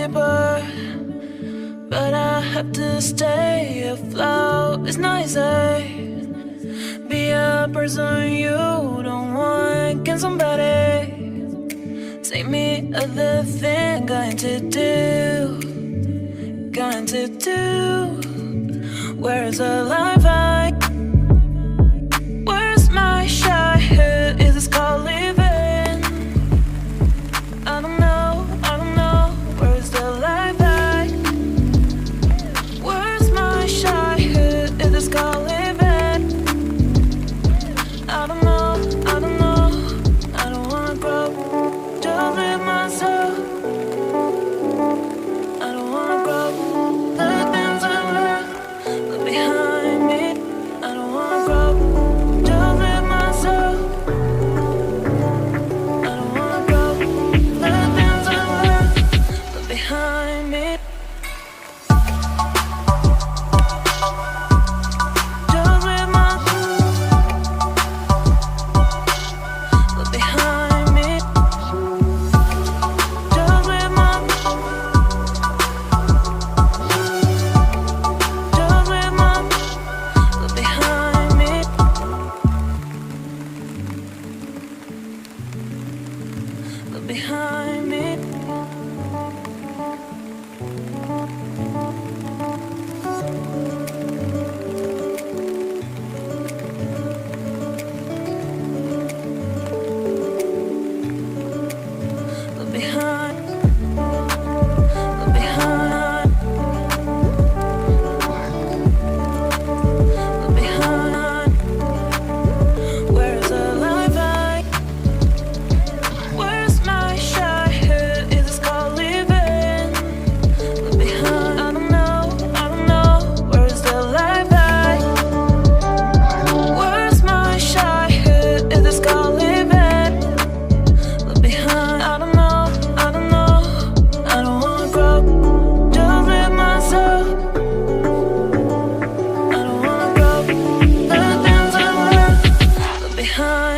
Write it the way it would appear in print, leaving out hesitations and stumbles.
paper, but I have to stay afloat. It's not easy. Be a person you don't want. Can somebody take me other thing? Going to do, going to do. Where's the life I? Where's my shy? Who is this called living? I don't know, I don't know. Where's the life I? Where's my shy? Who is this called living? I don't know, I don't know. I don't wanna grow, just live myself. I don't wanna grow, the things I left behind me. I don't wanna grow, just live myself. I don't wanna grow, the things I left behind me. Just live myself behind me. Just live myself. Just live myself behind me. Behind me. Behind, behind, behind. Where's the life I? Where's my shy? Who is this called living? Behind, I don't know, I don't know. Where's the life I? Where's my shy? Who is this called living? Behind, I don't know, I don't know. I don't wanna grow, just live myself. I don't wanna grow, the things I left behind.